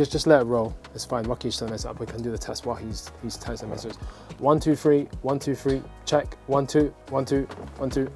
Just let it roll. It's fine. Rocky's setting this up. We can do the test while he's testing messages. 1, 2, 3. 1, 2, 3. Check. 1, 2. 1, 2. 1, 2.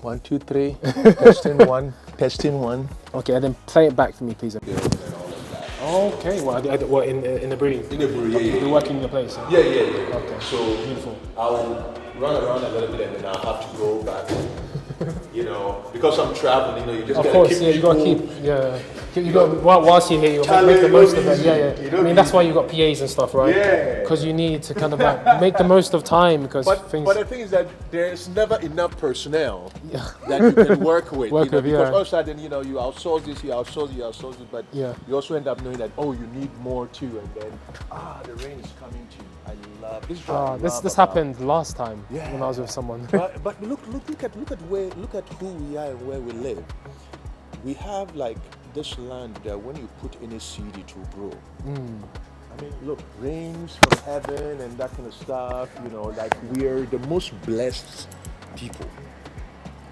1, 2, 3. Testing 1. Testing 1. Okay, and then play it back for me, please. Okay. Well, in the brewery. In the brewery, yeah. You're working in the place. Yeah. Okay. So beautiful. I'll run around a little bit and then I'll have to go back. Because I'm traveling, you just gotta keep. You gotta keep. You got whilst you're here, you make the most of it. Yeah. I mean, that's why you got PAs and stuff, right? Yeah. Because you need to kind of like make the most of time because things. But the thing is that there's never enough personnel that you can work with. Because all of a sudden, you outsource this, you outsource it, but you also end up knowing that you need more too, and then the rain is coming too. I love this. This happened last time when I was with someone. but look at who we are and where we live. We have like this land that when you put any seed it will grow. I mean, look, rains from heaven and that kind of stuff. Like we're the most blessed people.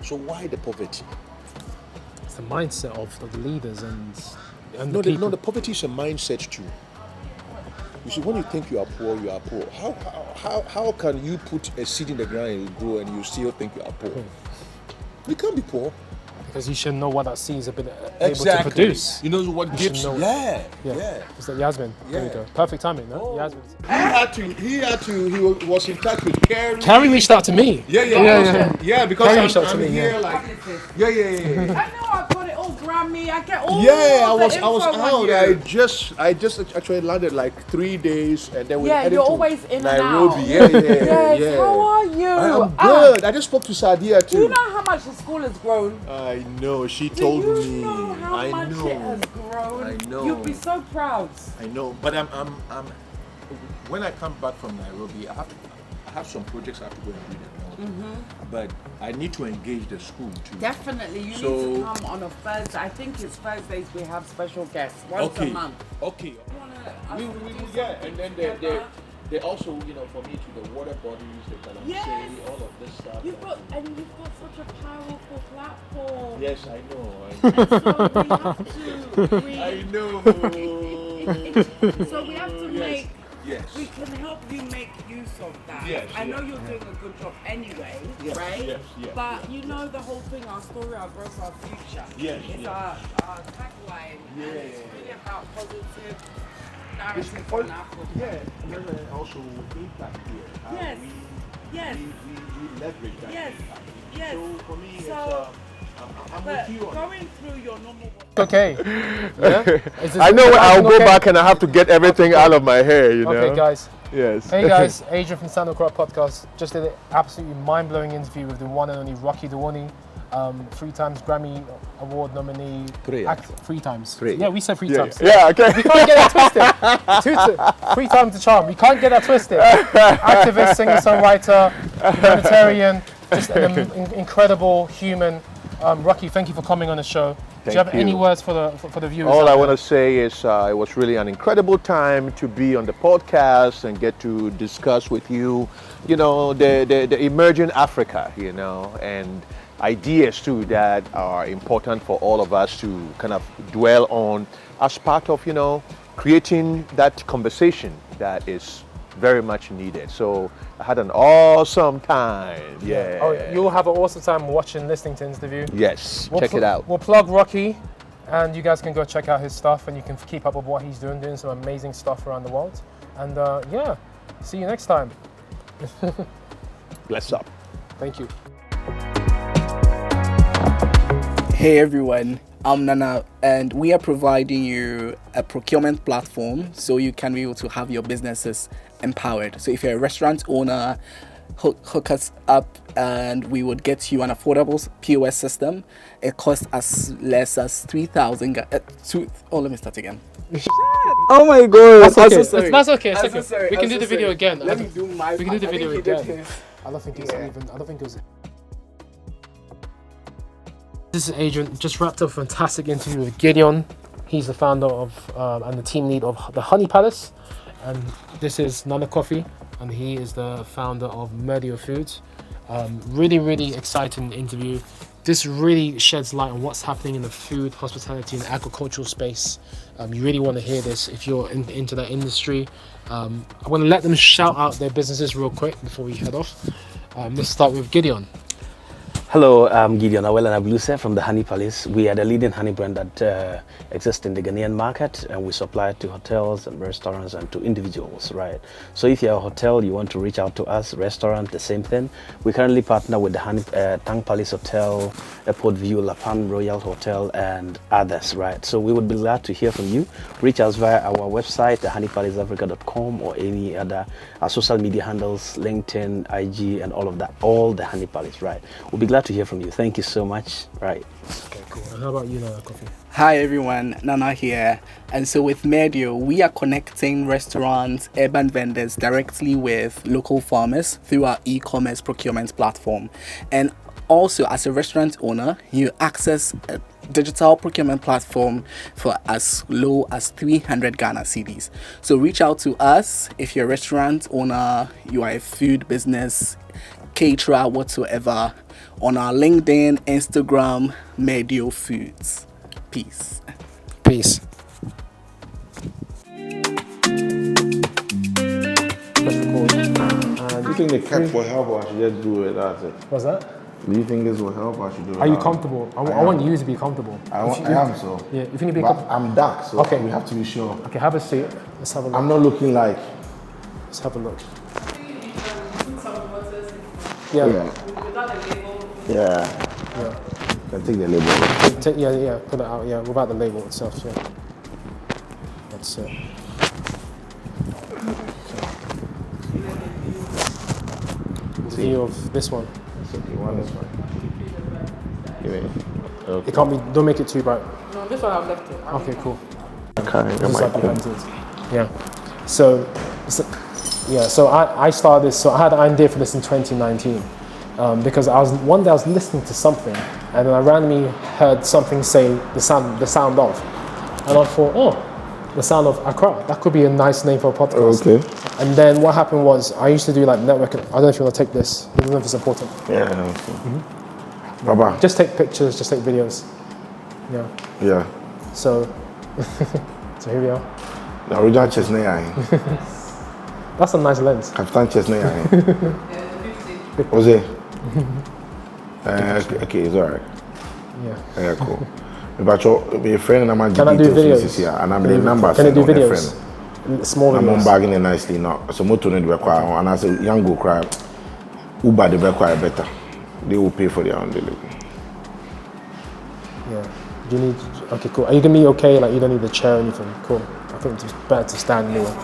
So why the poverty? It's the mindset of the leaders and no, the people. The poverty is a mindset too. You see, when you think you are poor, you are poor. How can you put a seed in the ground and it grow and you still think you are poor? You can't be poor. Because you should know what that seed is able exactly. to produce. You know what gives. Yeah. It's like Yasmin. There we go. Perfect timing, no? Yasmin. He was in touch with Carrie. Carrie reached out to me. Yeah, because Carrie reached out to me. Here, like, yeah. I know I've got it all Grammy. I get all. Yeah, I was out. I just actually landed like 3 days, and then we headed you're to always in Nairobi. and out. Yeah. How are you? I'm good. I just spoke to Sadia too. Do you know how much the school has grown? I know. She told me. Do you know how much it has grown? I know. You'd be so proud. I know, but I'm. When I come back from Nairobi, I have some projects I have to go and do them. But I need to engage the school too. Definitely, you need to come on a Thursday. I think it's Thursdays we have special guests once a month. Okay. And then they also, for me to the water bodies, the Kalamse, all of this stuff. You've got such a powerful platform. Yes, I know. So we have to. I know. So we have to make. Yes. We can help you make use of that. Yes, I know you're doing a good job anyway, right? Yes. But the whole thing, our story, our growth, our future. Yes. It's our tagline. Yeah. And it's really about positive It's narrative in Africa. and then also impact here. We leverage that. Yes. So for me, I'm but with you on going through your normal. Okay. Yeah? I know I'll go back and I have to get everything out of my hair, Okay, guys. Yes. Hey guys, Adrian from Sound of Accra Podcast. Just did an absolutely mind-blowing interview with the one and only Rocky Dawuni, 3 times Grammy Award nominee. 3 times. 3. Yeah, we said 3 times. Yeah, okay. We can't get that twisted. 3 times the charm. We can't get that twisted. Activist, singer-songwriter, humanitarian, just an incredible human. Rocky, thank you for coming on the show. Do you have any words for the viewers? All I want to say is it was really an incredible time to be on the podcast and get to discuss with you, the emerging Africa, and ideas too that are important for all of us to kind of dwell on as part of, creating that conversation that is very much needed. So I had an awesome time. Yeah. Oh, you'll have an awesome time listening to the interview. Yes. Check it out. We'll plug Rocky, and you guys can go check out his stuff, and you can keep up with what he's doing some amazing stuff around the world. And see you next time. Bless up. Thank you. Hey everyone, I'm Nana, and we are providing you a procurement platform so you can be able to have your businesses empowered. So if you're a restaurant owner, hook us up and we would get you an affordable POS system. It costs as less as 3,000. Let me start again. Oh my god! That's okay. Sorry. That's okay. I'm so sorry. We can do the video again. Let me do my. We can do the video again. I don't think it was. This is Adrian. Just wrapped up a fantastic interview with Gideon. He's the founder of and the team lead of the Honey Palace, and this is Nana Coffee, and he is the founder of Merdeo Foods. Really exciting interview. this really sheds light on what's happening in the food, hospitality, and agricultural space. You really want to hear this if you're into that industry. I want to let them shout out their businesses real quick before we head off. Let's start with Gideon. Hello, I'm Gideon Awela from the Honey Palace. We are the leading honey brand that exists in the Ghanaian market, and we supply to hotels and restaurants and to individuals, right? So if you're a hotel, you want to reach out to us, restaurant, the same thing. We currently partner with the Tang Palace Hotel, Airport View, La Pan Royal Hotel, and others, right? So we would be glad to hear from you. Reach us via our website, thehoneypalaceafrica.com, or any other our social media handles, LinkedIn, IG, and all of that, all the Honey Palace, right? We'll be glad to hear from you. Thank you so much. Right. Okay, cool. And how about you, Nana, Kofi? Hi everyone, Nana here. And so with Merdeo, we are connecting restaurants, urban vendors directly with local farmers through our e-commerce procurement platform. And also, as a restaurant owner, you access a digital procurement platform for as low as 300 Ghana cedis. So reach out to us if you're a restaurant owner, you are a food business, caterer, whatsoever, on our LinkedIn, Instagram, Merdeo Foods. Peace. Peace. Do you think the cat will help or I should just do it? That's it. What's that? Do you think this will help or I should do it? Are you comfortable? I want you to be comfortable. I am so. Yeah, if you need to be But comfortable. I'm dark, so Okay. we have to be sure. Okay, have a seat. Let's have a look. I'm not looking like. Let's have a look. Yeah. Yeah. Can take the label. Yeah, put it out, yeah, without the label itself, yeah. That's it. The view of this one. It's okay, one is fine. Give me. Okay. It can't be, don't make it too bright. No, this one I've left it. Okay, cool. Okay, Just like behind it. Yeah. So I started this, so I had an idea for this in 2019. Because one day I was listening to something, and then I randomly heard something say the sound of, and I thought, oh, the Sound of Accra. That could be a nice name for a podcast. Okay. And then what happened was I used to do like networking. I don't know if you want to take this. I don't know if it's important. Yeah. Okay. Baba. Just take pictures. Just take videos. Yeah. Yeah. So, so here we are. The original chestnut eye. That's a nice lens. Captain chestnut eye. What's it? Okay, it's alright. Yeah. Cool. But your friend and I'm Can I do videos? and I'm the number. Can I do videos? Small I'm videos. bagging it nicely now. So motor need to require, and as a young go cry, Uber they require better. They will pay for their own delivery. Yeah. Do you need? Okay, cool. Are you gonna be okay? Like you don't need the chair or anything? Cool. I think it's better to stand anyway.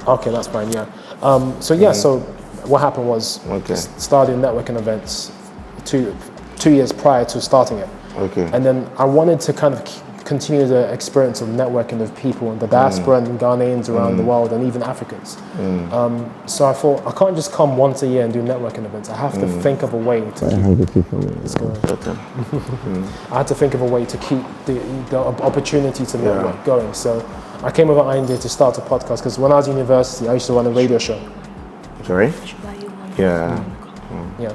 Okay, that's fine. Yeah. So what happened was starting networking events 2 years prior to starting it. Okay. And then I wanted to kind of continue the experience of networking with people in the diaspora and Ghanaians around the world and even Africans. So I thought I can't just come once a year and do networking events. I have to think of a way to keep this going. I had to think of a way to keep the opportunity to network going. So I came with an idea to start a podcast because when I was in university, I used to run a radio show. Sorry? Yeah. Yeah.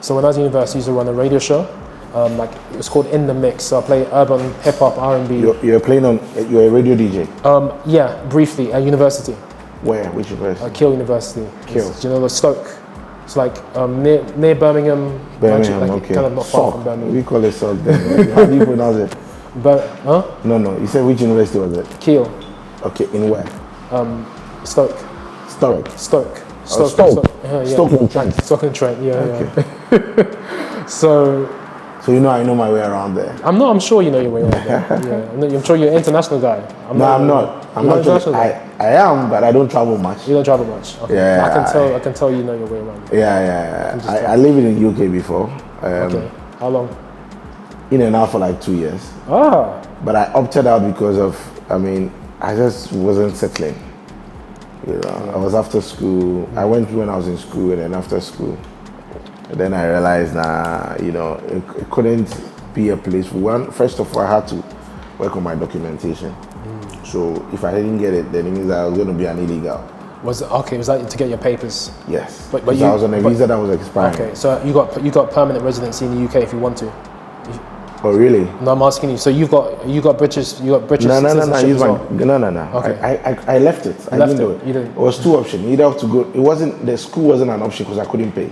So when I was in university, I used to run a radio show. Like it was called In the Mix. So I play urban, hip hop, R&B. You're a radio DJ? Yeah, briefly at university. Where? Which university? Keele University. Keele. Do you know the Stoke? It's like near Birmingham. Birmingham, like, okay. Kind of not far from Birmingham. We call it Stoke then. How do you pronounce it? But No. You said which university was it? Keele. Okay, in where? Stoke. Stoke. Stoke. Stoke. Stoke-on-Trent. Stoke-on-Trent. Yeah. So you know I know my way around there. I'm sure you know your way around there. Yeah. I'm sure you're an international guy. I'm not. I'm not international. I am, but I don't travel much. You don't travel much. Okay. Yeah. I can tell you know your way around. Yeah. I lived in the UK before. Okay. How long? In and out for like 2 years. Ah. But I opted out because of, I just wasn't settling. I was after school. I went when I was in school and then after school. And then I realized it couldn't be a place for one. First of all, I had to work on my documentation. So if I didn't get it, then it means I was going to be an illegal. Was that to get your papers? Yes. But Because I was on a visa that was expiring. Okay, so you got permanent residency in the UK if you want to. Oh really? No, I'm asking you. So you got British No. citizenship as well? No. Okay. I left it. I didn't do it. You didn't. It was two options. Either to go. It wasn't. The school wasn't an option because I couldn't pay.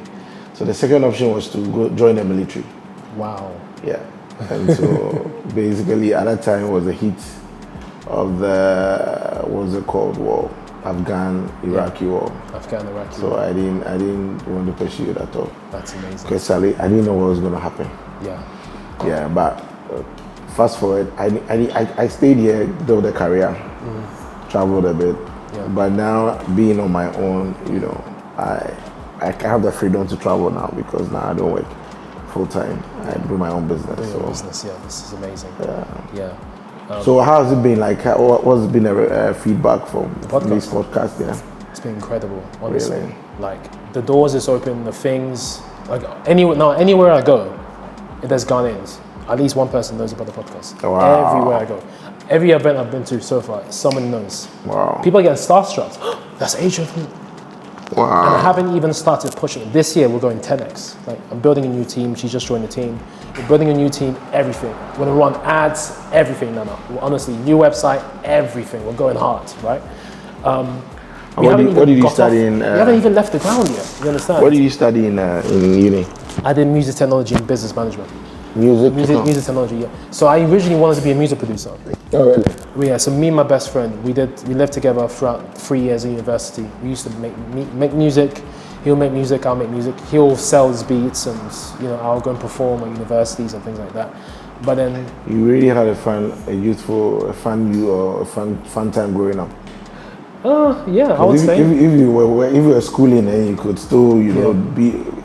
So the second option was to go join the military. Wow. Yeah. And so basically at that time was the heat of the what's it called war, Afghan-Iraqi war. Afghan-Iraqi. So I didn't want to pursue it at all. That's amazing. Because I didn't know what was going to happen. Yeah. Yeah, but fast forward, I stayed here, built a career, traveled a bit. Yeah. But now being on my own, you know, I have the freedom to travel now because now I don't work full time. I do my own business. Yeah, this is amazing. Yeah. So how has it been? Like, what's been a feedback from this podcast? Yeah, it's been incredible. Honestly, Really? like the doors is open. The things like anywhere I go, there's Ghanaians. At least one person knows about the podcast. Wow. Everywhere I go, every event I've been to so far, someone knows. Wow. People are getting starstruck. That's Adrian. And I Wow. haven't even started pushing. This year we're going 10x. Like I'm building a new team. She just joined the team. We're building a new team. Everything. We're gonna run ads. Everything. No. Honestly, new website. Everything. We're going hard, right? What did you study in? We haven't even left the ground yet. You understand? What did you study in uni? I did music technology and business management. Music. Music technology. Yeah. So I originally wanted to be a music producer. Oh really? Yeah, so me and my best friend, we lived together throughout 3 years at university. We used to make music. He'll make music, I'll make music. He'll sell his beats and, you know, I'll go and perform at universities and things like that. But then... You really had a fun time growing up. Yeah, I would say. If you were schooling and you could still, you know,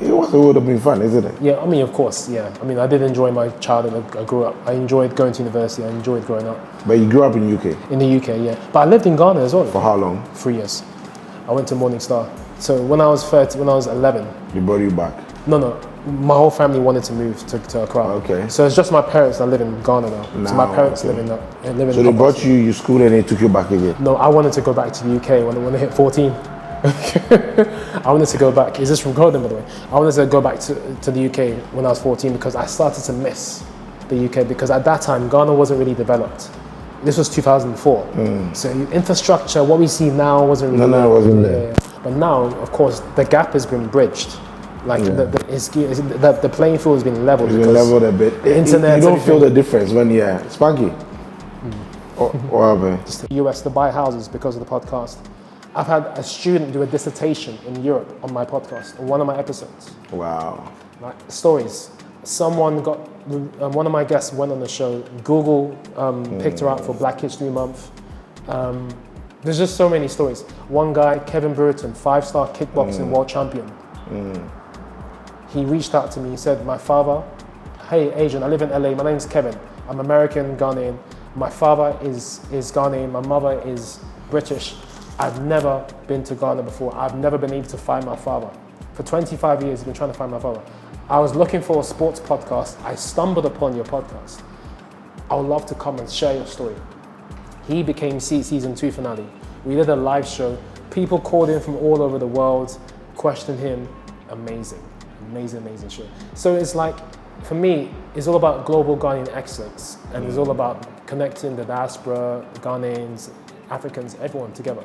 it would have been fun, isn't it? Yeah, I mean, of course, yeah. I mean, I did enjoy my childhood. I grew up. I enjoyed going to university. I enjoyed growing up. But you grew up in UK? In the UK, yeah. But I lived in Ghana as well. For how long? 3 years. I went to Morning Star. So when I was 11. They brought you back? No. My whole family wanted to move to Accra. Okay. So it's just my parents that live in Ghana now. So my parents live in So they brought you school and they took you back again? No, I wanted to go back to the UK when I hit 14. I wanted to go back. Is this recording, by the way? I wanted to go back to the UK when I was 14 because I started to miss the UK because at that time, Ghana wasn't really developed. This was 2004. So infrastructure, what we see now wasn't really No, it wasn't there. But now, of course, the gap has been bridged. Like the playing field has been leveled. It's been leveled a bit. The internet. You don't feel the difference when you're Spanky. What happened? The US to buy houses because of the podcast. I've had a student do a dissertation in Europe on my podcast, on one of my episodes. Wow. Like stories. Someone got, one of my guests went on the show, Google picked her out for Black History Month. There's just so many stories. One guy, Kevin Burton, 5-star kickboxing world champion. He reached out to me, he said, my father, hey Adrian, I live in LA, my name's Kevin. I'm American, Ghanaian. My father is Ghanaian, my mother is British. I've never been to Ghana before. I've never been able to find my father. For 25 years, I've been trying to find my father. I was looking for a sports podcast. I stumbled upon your podcast. I would love to come and share your story. He became season 2 finale. We did a live show. People called in from all over the world, questioned him. Amazing show. So it's like, for me, it's all about global Ghanaian excellence. And it's all about connecting the diaspora, Ghanaians, Africans, everyone together.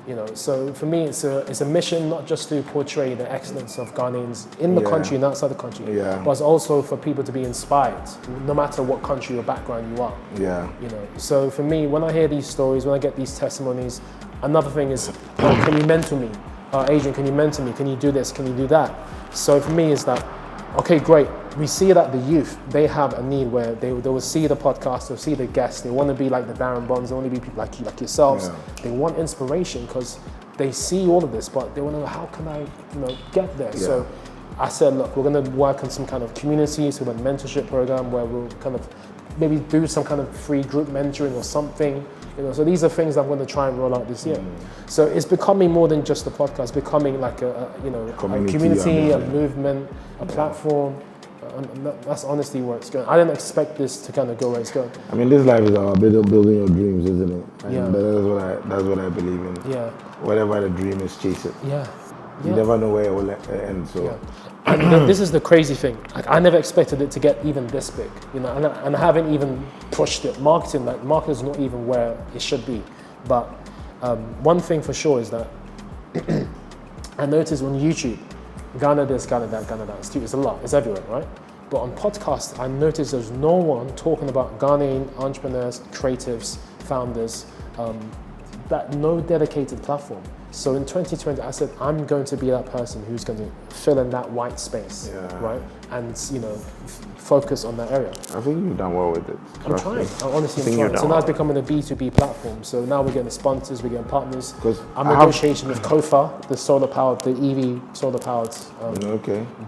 You know, so for me, it's a mission not just to portray the excellence of Ghanaians in the country and outside the country, but it's also for people to be inspired, no matter what country or background you are. Yeah. You know, so for me, when I hear these stories, when I get these testimonies, another thing is, can you mentor me? Adrian, can you mentor me? Can you do this? Can you do that? So for me, it's that, okay, great. We see that the youth, they have a need where they will see the podcast, they'll see the guests, they want to be like the Darren Bonds, they want to be people like you, like yourselves. Yeah. They want inspiration because they see all of this, but they want to know, how can I, get there? Yeah. So I said, look, we're going to work on some kind of community, so a mentorship program where we'll kind of maybe do some kind of free group mentoring or something. So these are things I'm going to try and roll out this year. So it's becoming more than just a podcast, becoming like a community, a movement, a platform. That's honestly where it's going. I didn't expect this to kind of go where it's going. I mean, this life is about building your dreams, isn't it? And Yeah. that's what I believe in. Yeah. Whatever the dream is, chase it. Yeah. You never know where it will end. So. Yeah. And this is the crazy thing. Like, I never expected it to get even this big, you know, and I haven't even pushed it. Marketing is not even where it should be. But one thing for sure is that I noticed on YouTube, Ghana this, Ghana that, Ghana that. It's a lot. It's everywhere, right? But on podcasts, I noticed there's no one talking about Ghanaian entrepreneurs, creatives, founders, no dedicated platform. So in 2020, I said, I'm going to be that person who's going to fill in that white space, right? And, you know, focus on that area. I think you've done well with it. I'm trying. I'm trying. So now it's becoming a B2B platform. So now we're getting sponsors, we're getting partners. I'm negotiating with Kofa, the EV solar-powered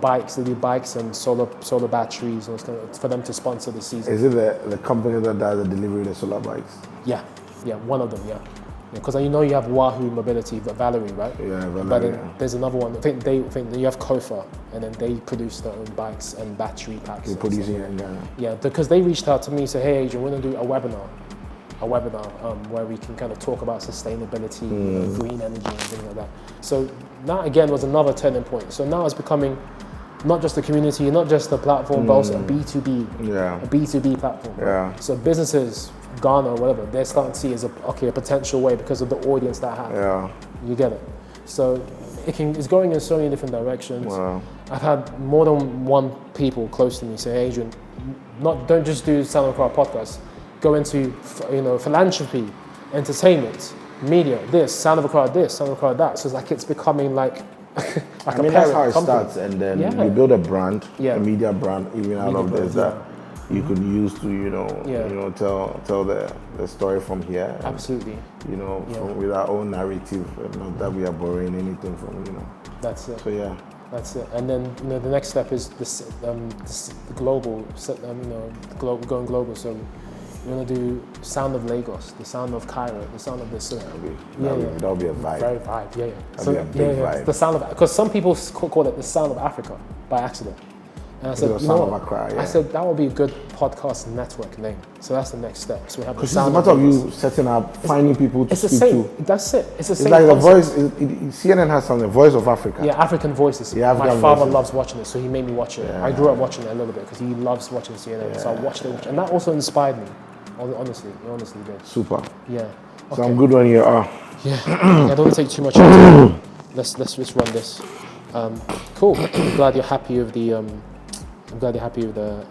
bikes. They do bikes and solar batteries for them to sponsor the season. Is it the company that does the delivery of the solar bikes? Yeah, one of them, yeah. Because you know you have Wahoo Mobility, but Valerie, right? Yeah, Valerie. But then there's another one. I think you have Kofa, and then they produce their own bikes and battery packs. They're producing it in Ghana. Yeah, because they reached out to me and said, "Hey, Adrian, we're gonna do a webinar where we can kind of talk about sustainability, green energy, and things like that." So that again was another turning point. So now it's becoming not just a community, not just a platform, but also a B2B, a B2B platform. Right? Yeah. So businesses, Ghana or whatever, they're starting to see as a potential way because of the audience that I have. Yeah. You get it. So it's going in so many different directions. Wow. I've had more than one people close to me say, "Hey, Adrian, don't just do Sound of Accra Podcast. Go into philanthropy, entertainment, media, this, Sound of Accra this, Sound of Accra that." So it's becoming like I mean, that's how it starts, and then you build a brand, a media brand, even out of this that you could use to, tell the story from here. And, absolutely. With our own narrative, not that we are borrowing anything from, That's it. So yeah. That's it. And then the next step is the global, going global. So we're gonna do Sound of Lagos, the Sound of Cairo, the Sound of this. That'll be a vibe. Very vibe. Yeah. That'll be a big vibe. The Sound of, because some people call it the Sound of Africa by accident. And I said, Sound of Accra, I said that would be a good podcast network name. So that's the next step. So we have the Because it's a Sound matter of you setting up, finding people to It's the speak same. to. That's it. It's the same. It's like the concept. voice. CNN has something. Voice of Africa. Yeah, African Voices. Yeah, My African father Voices. loves watching it, so he made me watch it. Yeah. I grew up watching it a little bit because he loves watching CNN. So I watched it, and that also inspired me. Honestly, it honestly did. Super. Yeah. So I'm good when you are. Yeah. I don't want to take too much time. Let's run this. Cool. I'm glad you're happy with the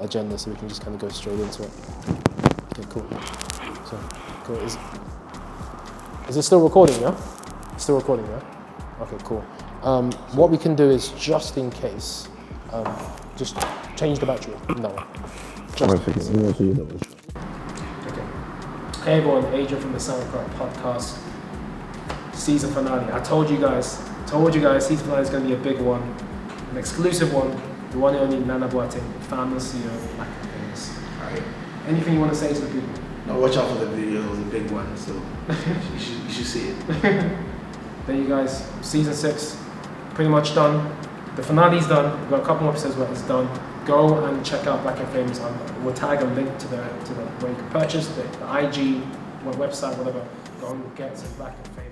agenda, so we can just kind of go straight into it. Okay, cool. So, cool. Is it still recording? Yeah. Still recording, yeah. Okay, cool. What we can do is, just in case, just change the battery. No. Just in case. Okay. Hey everyone, Adrian from the Sound of Accra Podcast. Season finale. I told you guys, season finale is going to be a big one, an exclusive one. The one and only Nana Boateng, founder CEO of Black and Phamous. Right. Anything you want to say to the people? No, watch out for the video. It was a big one, so you should see it. There you guys, season 6, pretty much done. The finale's done. We've got a couple more episodes where it's done. Go and check out Black and Phamous. We'll tag a link to the where you can purchase the IG, website, whatever. Go and get some Black and Phamous.